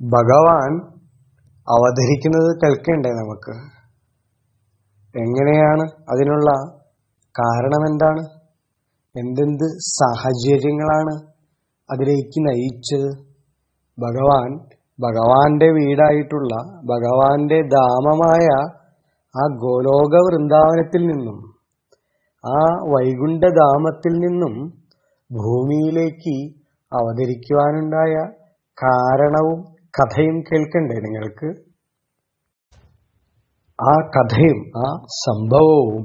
ഭഗവാൻ അവതരിക്കുന്നത് കേൾക്കണ്ടേ നമുക്ക്? എങ്ങനെയാണ്? അതിനുള്ള കാരണം എന്താണ്? എന്തെന്ത് സാഹചര്യങ്ങളാണ് അതിലേക്ക് നയിച്ചത്? ഭഗവാന്റെ വീടായിട്ടുള്ള ഭഗവാന്റെ ധാമമായ ആ ഗോലോക വൃന്ദാവനത്തിൽ നിന്നും, ആ വൈകുണ്ഠധാമത്തിൽ നിന്നും ഭൂമിയിലേക്ക് അവതരിക്കുവാനുണ്ടായ കാരണവും കഥയും കേൾക്കണ്ടേ നിങ്ങൾക്ക്? ആ കഥയും ആ സംഭവവും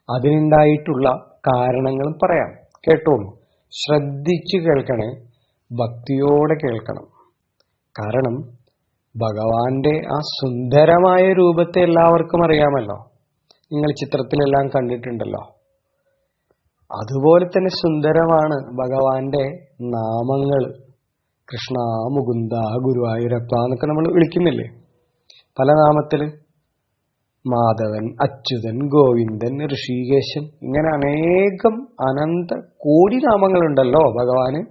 അതിനുണ്ടായിട്ടുള്ള കാരണങ്ങളും പറയാം. കേട്ടോളൂ, ശ്രദ്ധിച്ചു കേൾക്കണേ, ഭക്തിയോടെ കേൾക്കണം. കാരണം ഭഗവാന്റെ ആ സുന്ദരമായ രൂപത്തെ എല്ലാവർക്കും അറിയാമല്ലോ. നിങ്ങൾ ചിത്രത്തിലെല്ലാം കണ്ടിട്ടുണ്ടല്ലോ. അതുപോലെ തന്നെ സുന്ദരമാണ് ഭഗവാന്റെ നാമങ്ങൾ. കൃഷ്ണ, മുകുന്ദ, ഗുരുവായൂരപ്പ എന്നൊക്കെ നമ്മൾ വിളിക്കുന്നില്ലേ പല നാമത്തില്? മാധവൻ, അച്യുതൻ, ഗോവിന്ദൻ, ഋഷികേശൻ, ഇങ്ങനെ അനേകം അനന്ത കോടി നാമങ്ങളുണ്ടല്ലോ ഭഗവാന്.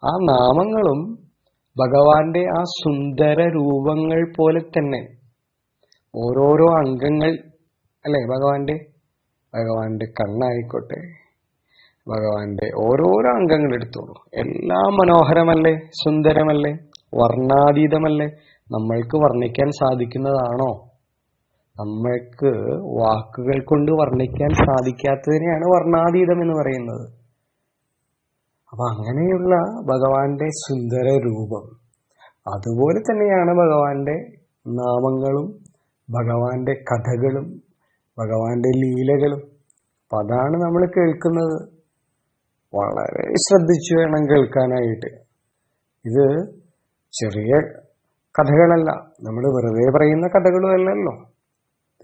ആ നാമങ്ങളും ഭഗവാന്റെ ആ സുന്ദര രൂപങ്ങൾ പോലെ തന്നെ ഓരോരോ അംഗങ്ങൾ അല്ലെ ഭഗവാന്റെ കണ്ണായിക്കോട്ടെ, ഭഗവാന്റെ ഓരോരോ അംഗങ്ങൾ എടുത്തോളൂ, എല്ലാം മനോഹരമല്ലേ, സുന്ദരമല്ലേ, വർണ്ണാതീതമല്ലേ? നമ്മൾക്ക് വർണ്ണിക്കാൻ സാധിക്കുന്നതാണോ? നമ്മൾക്ക് വാക്കുകൾ കൊണ്ട് വർണ്ണിക്കാൻ സാധിക്കാത്തതിനെയാണ് വർണ്ണാതീതം എന്ന് പറയുന്നത്. അപ്പൊ അങ്ങനെയുള്ള ഭഗവാന്റെ സുന്ദര രൂപം, അതുപോലെ തന്നെയാണ് ഭഗവാന്റെ നാമങ്ങളും ഭഗവാന്റെ കഥകളും ഭഗവാന്റെ ലീലകളും. അപ്പൊ അതാണ് നമ്മൾ കേൾക്കുന്നത്. വളരെ ശ്രദ്ധിച്ചു വേണം കേൾക്കാനായിട്ട്. ഇത് ചെറിയ കഥകളല്ല, നമ്മൾ വെറുതെ പറയുന്ന കഥകളും അല്ലല്ലോ.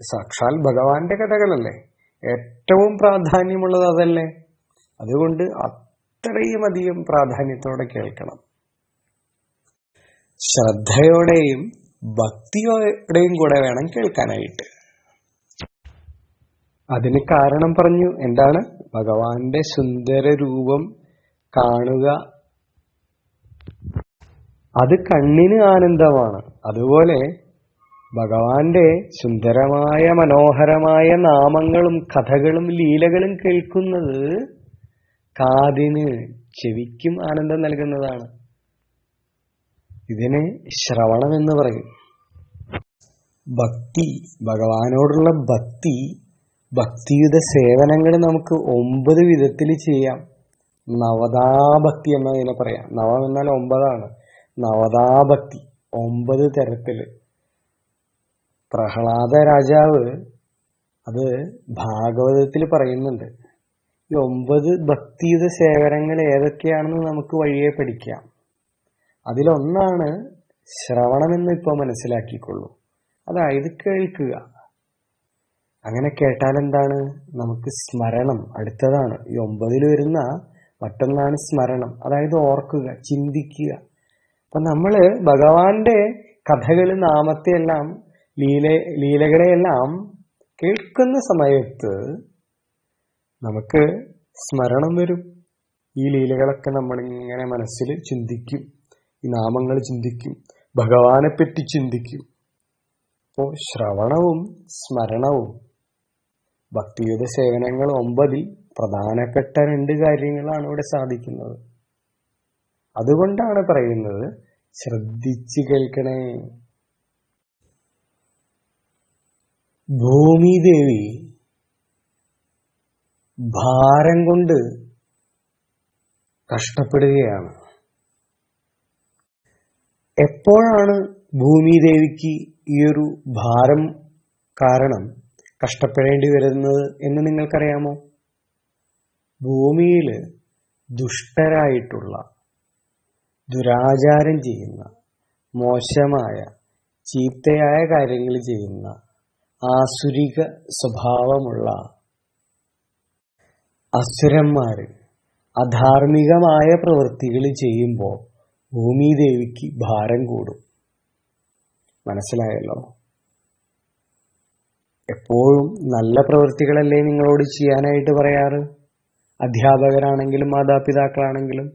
സാക്ഷാൽ ഭഗവാന്റെ കഥകളല്ലേ, ഏറ്റവും പ്രാധാന്യമുള്ളത് അതല്ലേ. അതുകൊണ്ട് അത്രയും അധികം പ്രാധാന്യത്തോടെ കേൾക്കണം. ശ്രദ്ധയോടെയും ഭക്തിയോടെയും കൂടെ വേണം കേൾക്കാനായിട്ട്. അതിന് കാരണം പറഞ്ഞു. എന്താണ്? ഭഗവാന്റെ സുന്ദര രൂപം കാണുക, അത് കണ്ണിന് ആനന്ദമാണ്. അതുപോലെ ഭഗവാന്റെ സുന്ദരമായ മനോഹരമായ നാമങ്ങളും കഥകളും ലീലകളും കേൾക്കുന്നത് കാതിന്, ചെവിക്കും ആനന്ദം നൽകുന്നതാണ്. ഇതിനെ ശ്രവണം എന്ന് പറയും. ഭക്തി, ഭഗവാനോടുള്ള ഭക്തിയുത സേവനങ്ങൾ നമുക്ക് 9 വിധത്തിൽ ചെയ്യാം. നവതാഭക്തി എന്നതിനെ പറയാം. നവം എന്നാൽ 9. നവതാഭക്തി 9 തരത്തില്. പ്രഹ്ലാദ രാജാവ് അത് ഭാഗവതത്തിൽ പറയുന്നുണ്ട്. ഈ 9 ഭക്തിയുത സേവനങ്ങൾ ഏതൊക്കെയാണെന്ന് നമുക്ക് വഴിയെ പഠിക്കാം. അതിലൊന്നാണ് ശ്രവണമെന്ന് ഇപ്പൊ മനസ്സിലാക്കിക്കൊള്ളൂ. അതായത് കേൾക്കുക. അങ്ങനെ കേട്ടാൽ എന്താണ്? നമുക്ക് സ്മരണം അടുത്തതാണ്. ഈ 9 വരുന്ന മറ്റൊന്നാണ് സ്മരണം, അതായത് ഓർക്കുക, ചിന്തിക്കുക. അപ്പൊ നമ്മള് ഭഗവാന്റെ കഥകള്, നാമത്തെയെല്ലാം, ലീലകളെയെല്ലാം കേൾക്കുന്ന സമയത്ത് നമുക്ക് സ്മരണം വരും. ഈ ലീലകളൊക്കെ നമ്മളിങ്ങനെ മനസ്സിൽ ചിന്തിക്കും, ഈ നാമങ്ങൾ ചിന്തിക്കും, ഭഗവാനെ പറ്റി ചിന്തിക്കും. അപ്പോ ശ്രവണവും സ്മരണവും ഭക്തിയുത സേവനങ്ങൾ 9 പ്രധാനപ്പെട്ട 2 കാര്യങ്ങളാണ് ഇവിടെ സാധിക്കുന്നത്. അതുകൊണ്ടാണ് പറയുന്നത് ശ്രദ്ധിച്ചു കേൾക്കണേ. ഭൂമിദേവി ഭാരം കൊണ്ട് കഷ്ടപ്പെടുകയാണ്. എപ്പോഴാണ് ഭൂമിദേവിക്ക് ഈ ഒരു ഭാരം കാരണം കഷ്ടപ്പെടേണ്ടി വരുന്നത് എന്ന് നിങ്ങൾക്കറിയാമോ? ഭൂമിയിൽ ദുഷ്ടരായിട്ടുള്ള, ദുരാചാരം ചെയ്യുന്ന, മോശമായ ചീത്തയായ കാര്യങ്ങൾ ചെയ്യുന്ന, ആസുരിക സ്വഭാവമുള്ള അസുരന്മാര് അധാർമികമായ പ്രവൃത്തികൾ ചെയ്യുമ്പോൾ ഭൂമിദേവിക്ക് ഭാരം കൂടും. മനസ്സിലായല്ലോ? എപ്പോഴും നല്ല പ്രവൃത്തികളല്ലേ നിങ്ങളോട് ചെയ്യാനായിട്ട് പറയാറ്? അധ്യാപകരാണെങ്കിലും മാതാപിതാക്കളാണെങ്കിലും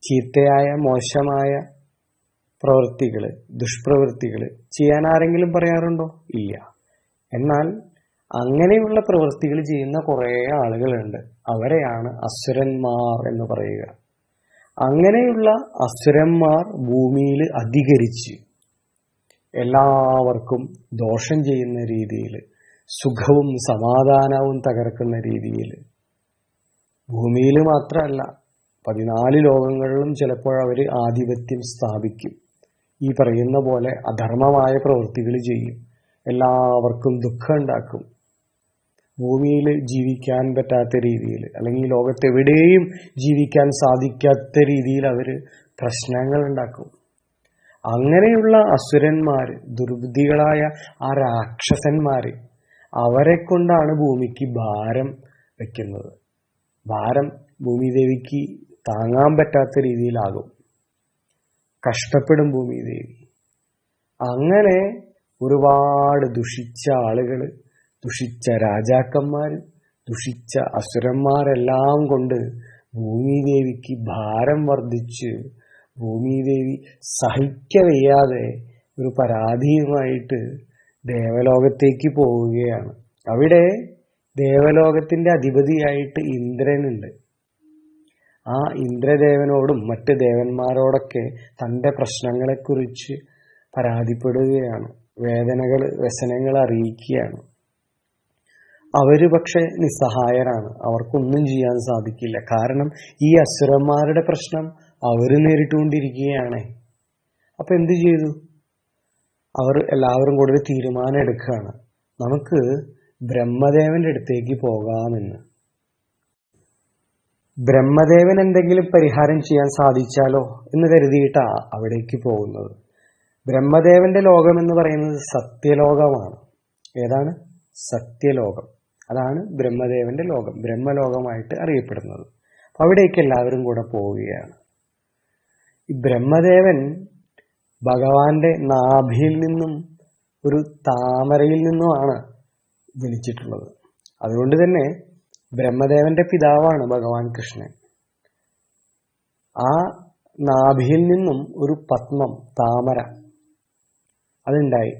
ചീത്തയായ മോശമായ പ്രവൃത്തികള്, ദുഷ്പ്രവൃത്തികള് ചെയ്യാൻ ആരെങ്കിലും പറയാറുണ്ടോ? ഇല്ല. എന്നാൽ അങ്ങനെയുള്ള പ്രവൃത്തികൾ ചെയ്യുന്ന കുറെ ആളുകളുണ്ട്. അവരെയാണ് അസുരന്മാർ എന്ന് പറയുക. അങ്ങനെയുള്ള അസുരന്മാർ ഭൂമിയിൽ അധികരിച്ച് എല്ലാവർക്കും ദോഷം ചെയ്യുന്ന രീതിയിൽ, സുഖവും സമാധാനവും തകർക്കുന്ന രീതിയിൽ, ഭൂമിയിൽ മാത്രമല്ല 14 ലോകങ്ങളിലും ചിലപ്പോൾ അവർ ആധിപത്യം സ്ഥാപിക്കും. ഈ പറയുന്ന പോലെ അധർമ്മമായ പ്രവൃത്തികൾ ചെയ്യും, എല്ലാവർക്കും ദുഃഖം ഉണ്ടാക്കും. ഭൂമിയിൽ ജീവിക്കാൻ പറ്റാത്ത രീതിയിൽ, അല്ലെങ്കിൽ ലോകത്തെവിടെയും ജീവിക്കാൻ സാധിക്കാത്ത രീതിയിൽ അവർ പ്രശ്നങ്ങൾ ഉണ്ടാക്കും. അങ്ങനെയുള്ള അസുരന്മാര്, ദുർബുദ്ധികളായ ആ രാക്ഷസന്മാര്, അവരെ കൊണ്ടാണ് ഭൂമിക്ക് ഭാരം വെക്കുന്നത്. ഭാരം ഭൂമിദേവിക്ക് താങ്ങാൻ പറ്റാത്ത രീതിയിലാകും. കഷ്ടപ്പെടും ഭൂമിദേവി. അങ്ങനെ ഒരുപാട് ദുഷിച്ച ആളുകള്, ദുഷിച്ച രാജാക്കന്മാര്, ദുഷിച്ച അസുരന്മാരെല്ലാം കൊണ്ട് ഭൂമിദേവിക്ക് ഭാരം വർദ്ധിച്ച് ഭൂമിദേവി സഹിക്കവയ്യാതെ ഒരു പരാതിയുമായിട്ട് ദേവലോകത്തേക്ക് പോവുകയാണ്. അവിടെ ദേവലോകത്തിന്റെ അധിപതിയായിട്ട് ഇന്ദ്രനുണ്ട്. ആ ഇന്ദ്രദേവനോടും മറ്റ് ദേവന്മാരോടൊക്കെ തന്റെ പ്രശ്നങ്ങളെക്കുറിച്ച് പരാതിപ്പെടുകയാണ്, വ്യസനങ്ങൾ അറിയിക്കുകയാണ്. അവര് പക്ഷെ നിസ്സഹായരാണ്, അവർക്കൊന്നും ചെയ്യാൻ സാധിക്കില്ല. കാരണം ഈ അസുരന്മാരുടെ പ്രശ്നം അവര് നേരിട്ടുകൊണ്ടിരിക്കുകയാണ്. അപ്പൊ എന്ത് ചെയ്തു? അവർ എല്ലാവരും കൂടെ ഒരു തീരുമാനം എടുക്കുകയാണ്, നമുക്ക് ബ്രഹ്മദേവന്റെ അടുത്തേക്ക് പോകാമെന്ന്. ബ്രഹ്മദേവൻ എന്തെങ്കിലും പരിഹാരം ചെയ്യാൻ സാധിച്ചാലോ എന്ന് കരുതിയിട്ടാ അവിടേക്ക് പോകുന്നത്. ബ്രഹ്മദേവന്റെ ലോകം എന്ന് പറയുന്നത് സത്യലോകമാണ്. ഏതാണ്? സത്യലോകം. അതാണ് ബ്രഹ്മദേവന്റെ ലോകം, ബ്രഹ്മലോകമായിട്ട് അറിയപ്പെടുന്നത്. അപ്പൊ അവിടേക്ക് എല്ലാവരും കൂടെ പോവുകയാണ്. ഈ ബ്രഹ്മദേവൻ ഭഗവാന്റെ നാഭിയിൽ നിന്നും ഒരു താമരയിൽ നിന്നുമാണ് ജനിച്ചിട്ടുള്ളത്. അതുകൊണ്ട് തന്നെ ബ്രഹ്മദേവന്റെ പിതാവാണ് ഭഗവാൻ കൃഷ്ണൻ. ആ നാഭിയിൽ നിന്നും ഒരു പത്മം, താമര അതുണ്ടായി.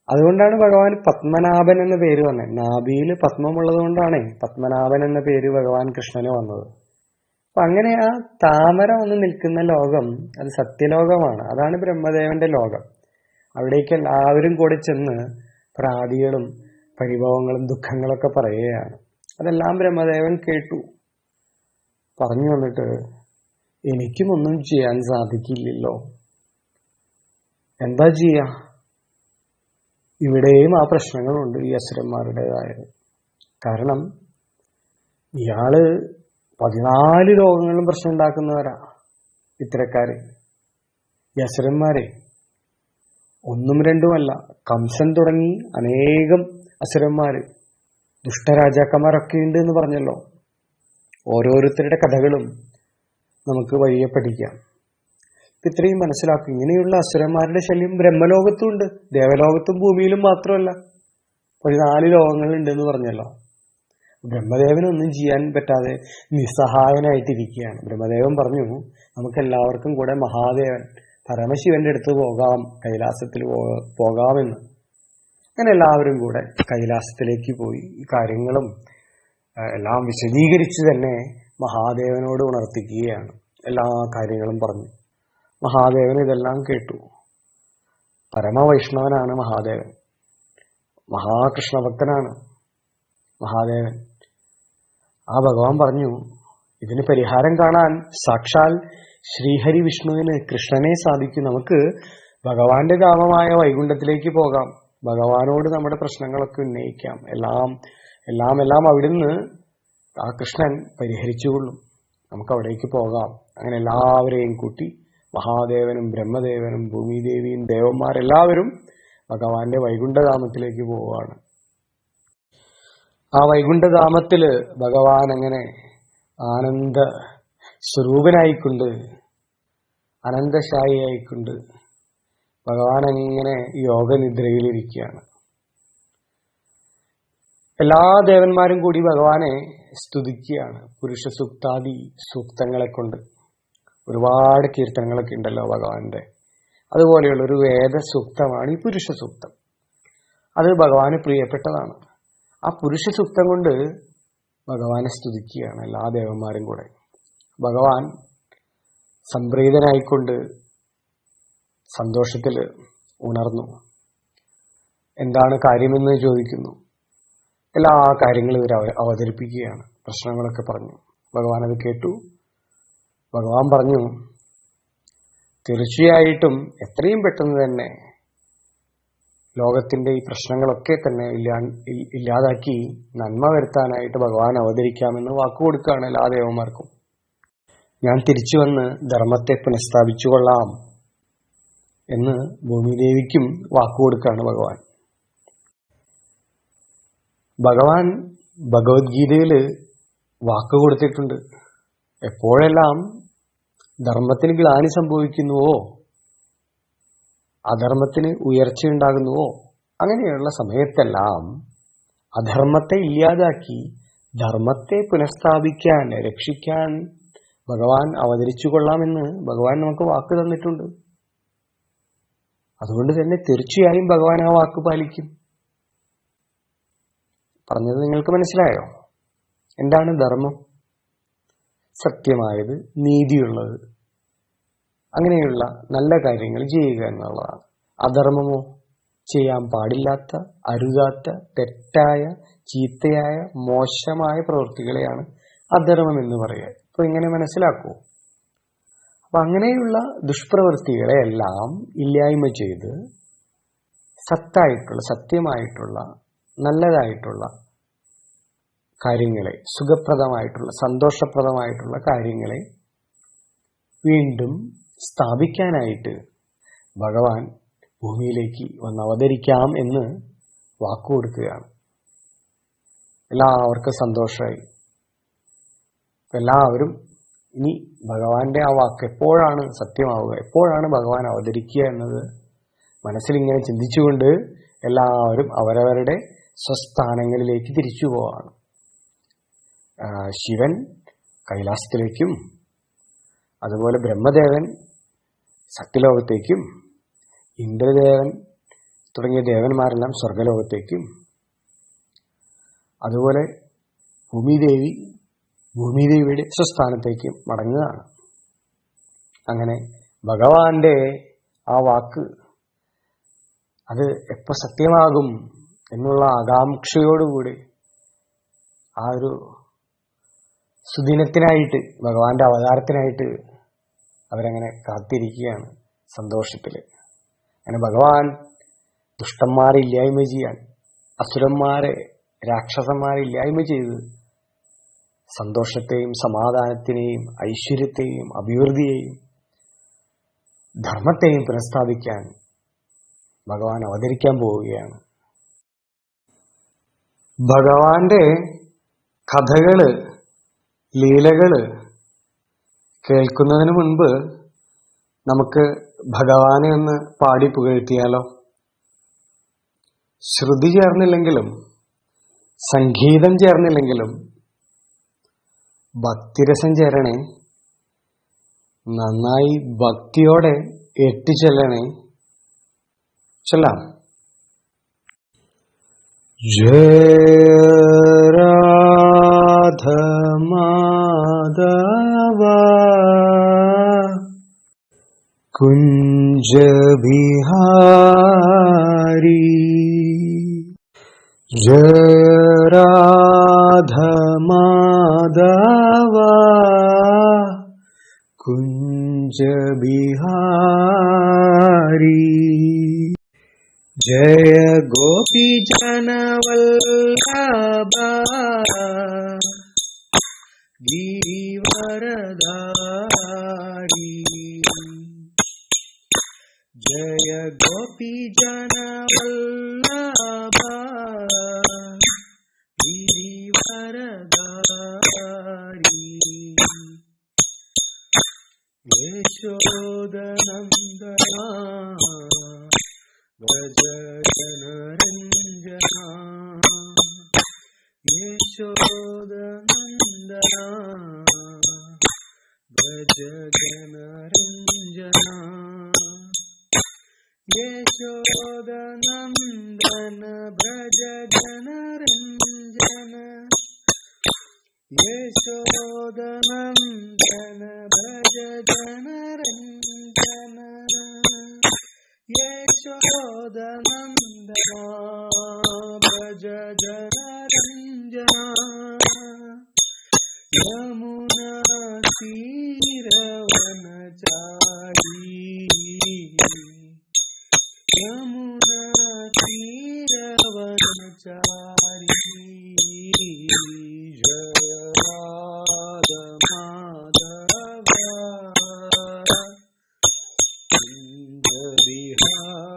അതുകൊണ്ടാണ് ഭഗവാൻ പത്മനാഭൻ എന്ന പേര് വന്നത്. നാഭിയിൽ പത്മമുള്ളത് കൊണ്ടാണ് പത്മനാഭൻ എന്ന പേര് ഭഗവാൻ കൃഷ്ണന് വന്നത്. അപ്പൊ അങ്ങനെ ആ താമര വന്ന് നിൽക്കുന്ന ലോകം അത് സത്യലോകമാണ്. അതാണ് ബ്രഹ്മദേവന്റെ ലോകം. അവിടേക്ക് എല്ലാവരും കൂടെ ചെന്ന് പ്രാതികളും പരിഭവങ്ങളും ദുഃഖങ്ങളൊക്കെ പറയുകയാണ്. അതെല്ലാം ബ്രഹ്മദേവൻ കേട്ടു. പറഞ്ഞു വന്നിട്ട്, എനിക്കും ഒന്നും ചെയ്യാൻ സാധിക്കില്ലല്ലോ, എന്താ ചെയ്യാ? ഇവിടെയും ആ പ്രശ്നങ്ങളുണ്ട്, ഈ അസുരന്മാരുടേതായത്. കാരണം ഇയാള് 14 ലോകങ്ങളിലും പ്രശ്നം ഉണ്ടാക്കുന്നവരാ ഇത്തരക്കാര്. ഈ അസുരന്മാരെ ഒന്നും രണ്ടുമല്ല, കംസൻ തുടങ്ങി അനേകം അസുരന്മാര്, ദുഷ്ടരാജാക്കന്മാരൊക്കെ ഉണ്ട് എന്ന് പറഞ്ഞല്ലോ. ഓരോരുത്തരുടെ കഥകളും നമുക്ക് വഴിയെ പഠിക്കാം. ഇത്രയും മനസ്സിലാക്കും. ഇങ്ങനെയുള്ള അസുരന്മാരുടെ ശല്യം ബ്രഹ്മലോകത്തും ഉണ്ട്, ദേവലോകത്തും ഭൂമിയിലും മാത്രമല്ല, 14 ലോകങ്ങളുണ്ട് എന്ന് പറഞ്ഞല്ലോ. ബ്രഹ്മദേവനൊന്നും ചെയ്യാൻ പറ്റാതെ നിസ്സഹായനായിട്ടിരിക്കുകയാണ്. ബ്രഹ്മദേവൻ പറഞ്ഞു, നമുക്ക് എല്ലാവർക്കും കൂടെ മഹാദേവൻ പരമശിവന്റെ അടുത്ത് പോകാം, കൈലാസത്തിൽ പോകാമെന്ന്. അങ്ങനെ എല്ലാവരും കൂടെ കൈലാസത്തിലേക്ക് പോയി. ഈ കാര്യങ്ങളും എല്ലാം വിശദീകരിച്ച് തന്നെ മഹാദേവനോട് ഉണർത്തിക്കുകയാണ്. എല്ലാ കാര്യങ്ങളും പറഞ്ഞു. മഹാദേവൻ ഇതെല്ലാം കേട്ടു. പരമവൈഷ്ണവനാണ് മഹാദേവൻ, മഹാകൃഷ്ണഭക്തനാണ് മഹാദേവൻ. ആ ഭഗവാൻ പറഞ്ഞു, ഇതിന് പരിഹാരം കാണാൻ സാക്ഷാൽ ശ്രീഹരി വിഷ്ണുവിന്, കൃഷ്ണനെ സാധിക്കും. നമുക്ക് ഭഗവാന്റെ ധാമമായ വൈകുണ്ഠത്തിലേക്ക് പോകാം, ഭഗവാനോട് നമ്മുടെ പ്രശ്നങ്ങളൊക്കെ ഉന്നയിക്കാം. എല്ലാം അവിടുന്ന് ആ കൃഷ്ണൻ പരിഹരിച്ചുകൊള്ളും. നമുക്ക് അവിടേക്ക് പോകാം. അങ്ങനെ എല്ലാവരെയും കൂട്ടി മഹാദേവനും ബ്രഹ്മദേവനും ഭൂമിദേവിയും ദേവന്മാരെല്ലാവരും ഭഗവാന്റെ വൈകുണ്ഠധാമത്തിലേക്ക് പോവുകയാണ്. ആ വൈകുണ്ഠധാമത്തില് ഭഗവാൻ അങ്ങനെ ആനന്ദ സ്വരൂപനായിക്കൊണ്ട്, അനന്തശായിയായിക്കൊണ്ട് ഭഗവാൻ അങ്ങനെ യോഗനിദ്രയിലിരിക്കുകയാണ്. എല്ലാ ദേവന്മാരും കൂടി ഭഗവാനെ സ്തുതിക്കുകയാണ് പുരുഷ സൂക്താദി സൂക്തങ്ങളെ കൊണ്ട്. ഒരുപാട് കീർത്തനങ്ങളൊക്കെ ഉണ്ടല്ലോ ഭഗവാന്റെ. അതുപോലെയുള്ള ഒരു വേദസൂക്തമാണ് ഈ പുരുഷ സൂക്തം. അത് ഭഗവാന് പ്രിയപ്പെട്ടതാണ്. ആ പുരുഷ സൂക്തം കൊണ്ട് ഭഗവാനെ സ്തുതിക്കുകയാണ് എല്ലാ ദേവന്മാരും കൂടെ. ഭഗവാൻ സംപ്രീതനായിക്കൊണ്ട് സന്തോഷത്തിൽ ഉണർന്നു. എന്താണ് കാര്യമെന്ന് ചോദിക്കുന്നു. എല്ലാ കാര്യങ്ങളും ഇവർ അവതരിപ്പിക്കുകയാണ്. പ്രശ്നങ്ങളൊക്കെ പറഞ്ഞു. ഭഗവാൻ അത് കേട്ടു. ഭഗവാൻ പറഞ്ഞു, തീർച്ചയായിട്ടും എത്രയും പെട്ടെന്ന് തന്നെ ലോകത്തിന്റെ ഈ പ്രശ്നങ്ങളൊക്കെ തന്നെ ഇല്ലാതാക്കി നന്മ വരുത്താനായിട്ട് ഭഗവാൻ അവതരിക്കാമെന്ന് വാക്കുകൊടുക്കുകയാണ് എല്ലാ ദേവന്മാർക്കും. ഞാൻ തിരിച്ചു വന്ന് ധർമ്മത്തെ പുനഃസ്ഥാപിച്ചുകൊള്ളാം എന്ന് ഭൂമിദേവിക്കും വാക്കുകൊടുക്കുകയാണ് ഭഗവാൻ. ഭഗവാൻ ഭഗവത്ഗീതയില് വാക്ക് കൊടുത്തിട്ടുണ്ട്. എപ്പോഴെല്ലാം ധർമ്മത്തിന് ഗ്ലാനി സംഭവിക്കുന്നുവോ, അധർമ്മത്തിന് ഉയർച്ചയുണ്ടാകുന്നുവോ, അങ്ങനെയുള്ള സമയത്തെല്ലാം അധർമ്മത്തെ ഇല്ലാതാക്കി ധർമ്മത്തെ പുനഃസ്ഥാപിക്കാൻ, രക്ഷിക്കാൻ ഭഗവാൻ അവതരിച്ചു കൊള്ളാമെന്ന് ഭഗവാൻ നമുക്ക് വാക്ക് തന്നിട്ടുണ്ട്. അതുകൊണ്ട് തന്നെ തീർച്ചയായും ഭഗവാൻ ആ വാക്ക് പാലിക്കും. പറഞ്ഞത് നിങ്ങൾക്ക് മനസ്സിലായോ? എന്താണ് ധർമ്മം? സത്യമായത്, നീതിയുള്ളത്, അങ്ങനെയുള്ള നല്ല കാര്യങ്ങൾ ചെയ്യുക എന്നുള്ളതാണ്. അധർമ്മമോ, ചെയ്യാൻ പാടില്ലാത്ത, അരുതാത്ത, തെറ്റായ, ചീത്തയായ, മോശമായ പ്രവൃത്തികളെയാണ് അധർമ്മം എന്ന് പറയുക. അപ്പൊ ഇങ്ങനെ മനസ്സിലാക്കൂ. അപ്പൊ അങ്ങനെയുള്ള ദുഷ്പ്രവൃത്തികളെ എല്ലാം ഇല്ലായ്മ ചെയ്ത് സത്തായിട്ടുള്ള, സത്യമായിട്ടുള്ള, നല്ലതായിട്ടുള്ള കാര്യങ്ങളെ, സുഖപ്രദമായിട്ടുള്ള, സന്തോഷപ്രദമായിട്ടുള്ള കാര്യങ്ങളെ വീണ്ടും സ്ഥാപിക്കാനായിട്ട് ഭഗവാൻ ഭൂമിയിലേക്ക് വന്ന് അവതരിക്കാം എന്ന് വാക്കുകൊടുക്കുകയാണ്. എല്ലാവർക്കും സന്തോഷമായി. എല്ലാവരും ഇനി ഭഗവാന്റെ ആ വാക്ക് എപ്പോഴാണ് സത്യമാവുക, എപ്പോഴാണ് ഭഗവാൻ അവതരിക്കുക എന്നത് മനസ്സിലിങ്ങനെ ചിന്തിച്ചുകൊണ്ട് എല്ലാവരും അവരവരുടെ സ്വസ്ഥാനങ്ങളിലേക്ക് തിരിച്ചു പോവാണ്. ശിവൻ കൈലാസത്തിലേക്കും, അതുപോലെ ബ്രഹ്മദേവൻ സത്യലോകത്തേക്കും, ഇന്ദ്രദേവൻ തുടങ്ങിയ ദേവന്മാരെല്ലാം സ്വർഗലോകത്തേക്കും, അതുപോലെ ഭൂമിദേവിയുടെ സ്വസ്ഥാനത്തേക്കും മടങ്ങുകയാണ്. അങ്ങനെ ഭഗവാന്റെ ആ വാക്ക് അത് എപ്പോ സത്യമാകും എന്നുള്ള ആകാംക്ഷയോടുകൂടി ആ ഒരു സുദിനത്തിനായിട്ട്, ഭഗവാന്റെ അവതാരത്തിനായിട്ട് അവരങ്ങനെ കാത്തിരിക്കുകയാണ് സന്തോഷത്തില്. അങ്ങനെ ഭഗവാൻ ദുഷ്ടന്മാരെ ഇല്ലായ്മ ചെയ്യാൻ, അസുരന്മാരെ, രാക്ഷസന്മാരെ ഇല്ലായ്മ ചെയ്ത് സന്തോഷത്തെയും സമാധാനത്തിനെയും ഐശ്വര്യത്തെയും അഭിവൃദ്ധിയെയും ധർമ്മത്തെയും പുനഃസ്ഥാപിക്കാൻ ഭഗവാൻ അവതരിക്കാൻ പോവുകയാണ്. ഭഗവാന്റെ കഥകള്, ലീലകള് കേൾക്കുന്നതിന് മുൻപ് നമുക്ക് ഭഗവാനെ ഒന്ന് പാടി പുകഴ്ത്തിയാലോ? ശ്രുതി ചേർന്നില്ലെങ്കിലും, സംഗീതം ചേർന്നില്ലെങ്കിലും ഭക്തിരസം ചേരണേ. നന്നായി ഭക്തിയോടെ എത്തിച്ചെല്ലണേ. ചൊല്ലാം. ജയ രാധ മാധവ കുഞ്ച ബിഹാരി, ജയ രാധ മാധവ കുഞ്ച ബിഹാരി, ജയ ഗോപി ജനവല്ലഭ ഗിരിവരധാരി, ജയ ഗോപി ജനവല്ലഭ ഗിരിവരധാരി, യശോദനന്ദന വ്രജ ജനരഞ്ജന, യശോദനന്ദന വ്രജ ജനരഞ്ജന, യശോദനന്ദന ഭജ ജനരഞ്ജന യശോദനന്ദന ഭജ ജനരഞ്ജന യശോദനന്ദന ഭജ ജനരഞ്ജന യമുനാ തീരവനചാരി യമുനാ തീരവനചാരി ജയ രാധ മാധവ കുഞ്ച വിഹാരി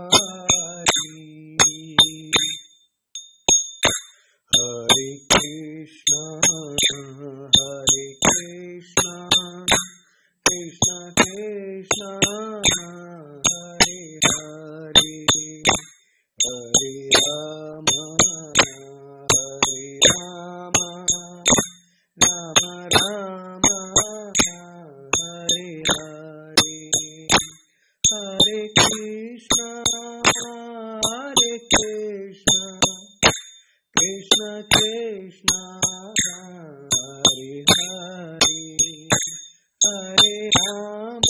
ഹരേ കൃഷ്ണ ഹരേ കൃഷ്ണ കൃഷ്ണ കൃഷ്ണ ഹരേ ഹരേ ഹരേ രാമ ഹരേ രാമ രാമ രാമ ഹരേ ഹരേ ഹരേ കൃഷ്ണ ഹരേ കൃഷ്ണ കൃഷ്ണ കൃഷ്ണ ഹരേ ഹരേ ഹരേ രാമ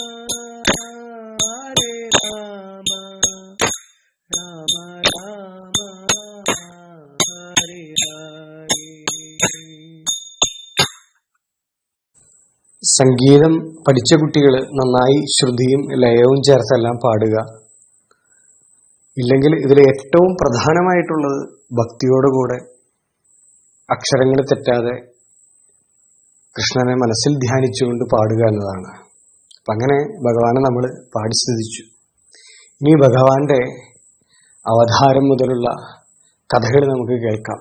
ഹരേ രാമ രാമ രാമ ഹരേ ഹരേ. സംഗീതം പഠിച്ച കുട്ടികൾ നന്നായി ശ്രുതിയും ലയവും ചേർത്തെല്ലാം പാടുക. ഇല്ലെങ്കിൽ ഇതിൽ ഏറ്റവും പ്രധാനമായിട്ടുള്ളത് ഭക്തിയോടുകൂടെ അക്ഷരങ്ങൾ തെറ്റാതെ കൃഷ്ണനെ മനസ്സിൽ ധ്യാനിച്ചുകൊണ്ട് പാടുക എന്നതാണ്. അപ്പം അങ്ങനെ ഭഗവാനെ നമ്മൾ പാടി സ്തുതിച്ചു. ഇനി ഭഗവാന്റെ അവതാരം മുതലുള്ള കഥകൾ നമുക്ക് കേൾക്കാം.